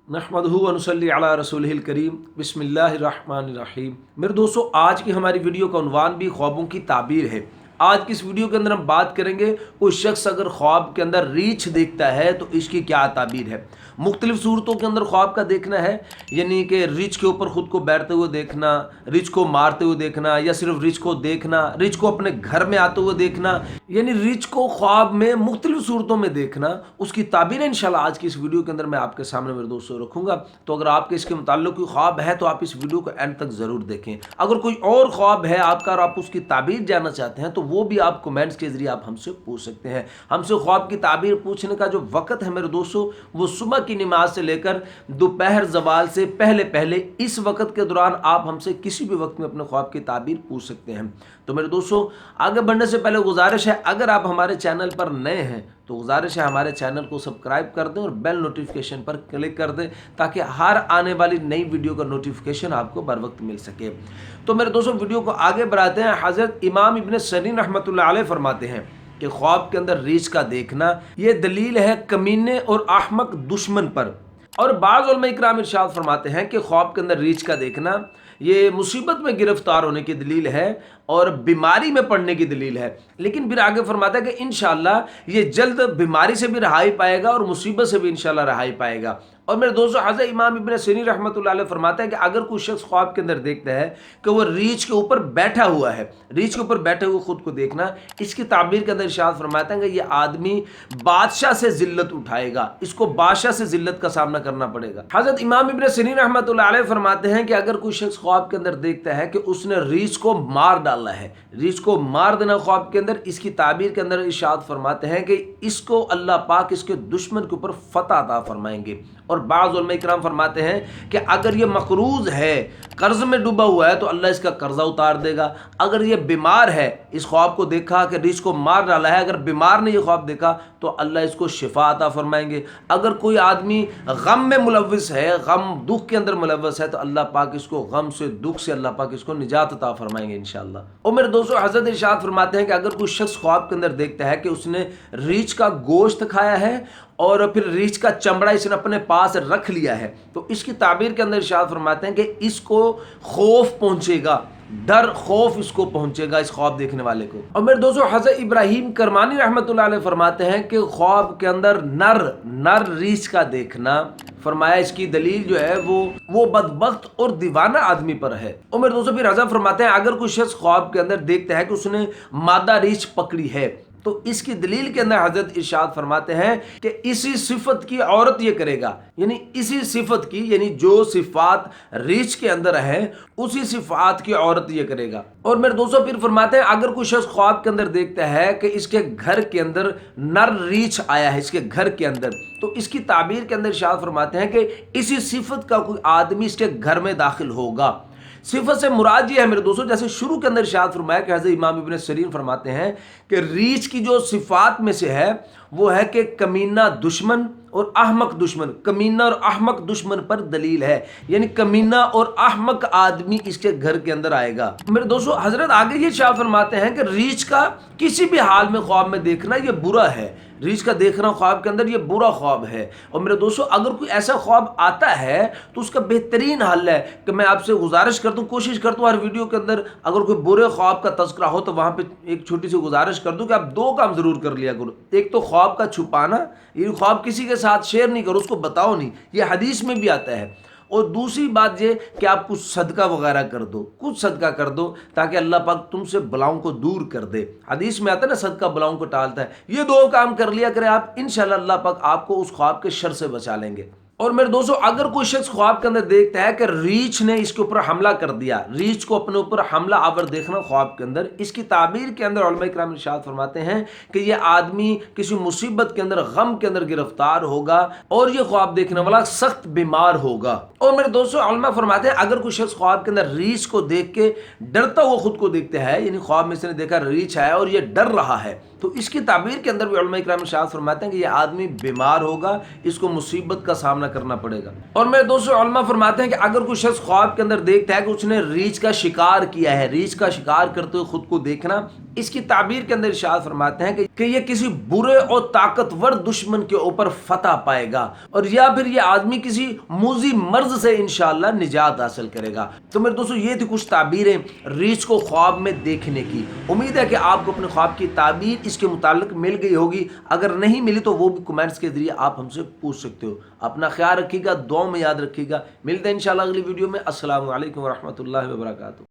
नहमदहु व नसल्ली अला रसूलिहिल करीम बिस्मिल्लाहिर्रहमानिर्रहीम। मेरे दोस्तों, आज की हमारी वीडियो का उन्वान भी ख्वाबों की ताबीर है। आज की इस वीडियो के अंदर हम बात करेंगे कोई शख्स अगर ख्वाब के अंदर रीछ देखता है तो इसकी क्या ताबीर है। मुख्तलिफ सूरतों के अंदर ख्वाब का देखना है, यानी कि रीछ के ऊपर खुद को बैठते हुए देखना, रीछ को मारते हुए देखना, या सिर्फ रीछ को देखना, रीछ को अपने घर में आते हुए देखना, यानी रीछ को ख्वाब में मुख्तलिफ सूरतों में देखना। उसकी ताबीर इंशाल्लाह आज की इस वीडियो के अंदर मैं आपके सामने मेरे दोस्तों रखूंगा। तो अगर आपके इसके मुताल्लिक कोई ख्वाब है तो आप इस वीडियो को एंड तक जरूर देखें। अगर कोई और ख्वाब है आपका और आप उसकी ताबीर जानना चाहते हैं तो वो भी आप कमेंट्स के जरिए आप हमसे पूछ सकते हैं। हमसे ख्वाब की ताबीर पूछने का जो वक्त है मेरे दोस्तों, वो सुबह की नमाज से लेकर दोपहर ज़वाल से पहले पहले इस वक्त के दौरान आप हमसे किसी भी वक्त में अपने ख्वाब की ताबीर पूछ सकते हैं। तो मेरे दोस्तों, आगे बढ़ने से पहले गुजारिश है, अगर आप हमारे चैनल पर नए हैं तो गुजारिश है हमारे चैनल को सब्सक्राइब कर दें और बेल नोटिफिकेशन पर क्लिक कर दें ताकि हर आने वाली नई वीडियो का नोटिफिकेशन आपको बर वक्त मिल सके। तो मेरे दोस्तों, वीडियो को आगे बढ़ाते हैं। हज़रत इमाम इब्न सरीन रहमतुल्लाह अलैह फरमाते हैं कि ख्वाब के अंदर रीछ का देखना ये दलील है कमीने और अहमक दुश्मन पर। और बाज़ उलमा इकराम इरशाद फरमाते हैं कि ख्वाब के अंदर रीछ का देखना ये मुसीबत में गिरफ्तार होने की दलील है और बीमारी में पड़ने की दलील है। लेकिन फिर आगे फरमाता है कि इंशाअल्लाह ये जल्द बीमारी से भी रहाई पाएगा और मुसीबत से भी इंशाअल्लाह रहाई पाएगा। और मेरे दोस्तों, हज़रत इमाम इब्न सीरीन रहमतुल्लाह अलैह फरमाता है कि अगर कोई शख्स ख्वाब के अंदर देखता है कि वो रीछ के ऊपर बैठा हुआ है, रीछ के ऊपर बैठे हुए खुद को देखना, इसकी ताबीर के अंदर इरशाद फरमाते हैं कि ये आदमी बादशाह से जिल्लत उठाएगा, इसको बादशाह से जिल्लत का सामना करना पड़ेगा। हज़रत इमाम इब्न सीरीन रहमतुल्लाह अलैह फरमाते हैं कि अगर कोई शख्स ख्वाब के अंदर देखता है कि उसने रीछ को मार डाला है, रीछ को मार देना ख्वाब के अंदर, इसकी ताबीर के अंदर इरशाद फरमाते हैं कि इसको अल्लाह पाक इसके दुश्मन के ऊपर फतह अता फरमाएंगे। और बाज़ उलमा इकराम फरमाते हैं कि अगर ये मकरूज है, कर्ज में डूबा हुआ है, तो अल्लाह इसका कर्जा उतार देगा। अगर ये बीमार है, इस ख्वाब को देखा कि रीछ को मार डाला है, अगर बीमार ने ये ख्वाब देखा तो अल्लाह इसको शिफा अता फरमाएंगे। अगर कोई आदमी गम में मुलव्वस है, गम दुख के अंदर मुलव्वस है, तो अल्लाह पाक इसको गम से, दुख से अल्लाह पाक इसको निजात अता फरमाएंगे इंशाअल्लाह। और मेरे दोस्तों, हज़रत इरशाद फरमाते हैं कि अगर कोई शख्स ख्वाब के अंदर देखता है कि उसने रीछ का गोश्त खाया है और फिर रीछ का चमड़ा इसने अपने पास रख लिया है, तो इसकी ताबीर के अंदर इरशाद फरमाते हैं कि इसको खौफ पहुंचेगा, डर खौफ इसको पहुंचेगा इस ख्वाब देखने वाले को। और मेरे दोस्तों, हज़रत इब्राहिम करमानी रहमतुल्लाह अलैह फरमाते हैं कि ख्वाब के अंदर नर रीछ का देखना, फरमाया इसकी दलील जो है वो बदबख्त और दीवाना आदमी पर है। और मेरे दोस्तों, फिर हज़रत फरमाते हैं अगर कोई शख्स ख्वाब के अंदर देखता है कि उसने मादा रीछ पकड़ी है, तो इसकी दलील के अंदर हजरत इरशाद फरमाते हैं कि इसी सिफत की औरत ये करेगा, यानी इसी सिफत की, यानी जो सिफात रीछ के अंदर है उसी सिफात की औरत ये करेगा। और मेरे दोस्तों, फिर फरमाते हैं अगर कोई शख्स ख्वाब के अंदर देखता है कि इसके घर के अंदर नर रीछ आया है, इसके घर के अंदर, तो इसकी ताबीर के अंदर इरशाद फरमाते हैं कि इसी सिफत का कोई आदमी इसके घर में दाखिल होगा। सिफत से मुराद ये है मेरे दोस्तों, जैसे शुरू के अंदर इरशाद फरमाया कि हज़रत इमाम इब्न सरीन फरमाते हैं कि रीछ की जो सिफात में से है वो है कि कमीना दुश्मन और अहमक दुश्मन, कमीना और अहमक दुश्मन पर दलील है, यानी कमीना और अहमक आदमी इसके घर के अंदर आएगा। मेरे दोस्तों, हजरत आगे ये शाह फरमाते हैं कि रीछ का किसी भी हाल में ख्वाब में देखना ये बुरा है, रीछ का देखना ख्वाब के अंदर ये बुरा ख्वाब है। और मेरे दोस्तों, अगर कोई ऐसा ख्वाब आता है तो उसका बेहतरीन हल है कि मैं आपसे गुजारिश करता हूँ, कोशिश करता हूँ हर वीडियो के अंदर अगर कोई बुरे ख्वाब का तज़किरा हो तो वहाँ पे एक छोटी सी गुजारिश कर दूँ कि आप दो काम ज़रूर कर लिया करो। एक तो ख्वाब का छुपाना, ये ख्वाब किसी के साथ शेयर नहीं करो, उसको बताओ नहीं, ये हदीस में भी आता है। और दूसरी बात ये कि आप कुछ सदका वगैरह कर दो, कुछ सदका कर दो ताकि अल्लाह पाक तुमसे बलाओं को दूर कर दे। हदीस में आता है ना, सदका बलाओं को टालता है। ये दो काम कर लिया करें आप, इंशाल्लाह अल्लाह पाक आपको उस ख्वाब के शर से बचा लेंगे। और मेरे दोस्तों, अगर कोई शख्स ख्वाब के अंदर देखता है कि रीछ ने इसके ऊपर हमला कर दिया, रीछ को अपने ऊपर हमला आवर देखना ख्वाब के अंदर, इसकी ताबीर के अंदर उलमा इकराम इरशाद फरमाते हैं कि यह आदमी किसी मुसीबत के अंदर, गम के अंदर गिरफ्तार होगा और ये ख्वाब देखने वाला सख्त बीमार होगा। और मेरे दोस्तों, उलमा फरमाते हैं अगर कोई शख्स ख्वाब के अंदर रीछ को देख के डरता हुआ खुद को देखता है, यानी ख्वाब में इसने देखा रीछ आया और ये डर रहा है, तो इसकी ताबीर के अंदर भी उलमा इकराम इरशाद फरमाते हैं कि यह आदमी बीमार होगा, इसको मुसीबत का सामना करना पड़ेगा। और मेरे दोस्तों, उलमा फरमाते हैं कि अगर कोई शख्स ख्वाब के अंदर देखता है कि उसने रीछ का शिकार किया है, रीछ का शिकार करते हुए खुद को देखना, इसकी ताबीर के अंदर इरशाद फरमाते हैं कि کہ یہ کسی برے اور طاقتور دشمن کے اوپر فتح پائے گا، اور یا پھر یہ آدمی کسی موذی مرض سے انشاءاللہ نجات حاصل کرے گا۔ تو میرے دوستو یہ تھی کچھ تعبیریں ریچھ کو خواب میں دیکھنے کی۔ امید ہے کہ آپ کو اپنے خواب کی تعبیر اس کے متعلق مل گئی ہوگی، اگر نہیں ملی تو وہ بھی کمنٹس کے ذریعے آپ ہم سے پوچھ سکتے ہو۔ اپنا خیال رکھیے گا، دعاؤں میں یاد رکھیے گا۔ ملتے ہیں انشاءاللہ اگلی ویڈیو میں۔ السلام علیکم ورحمۃ اللہ وبرکاتہ۔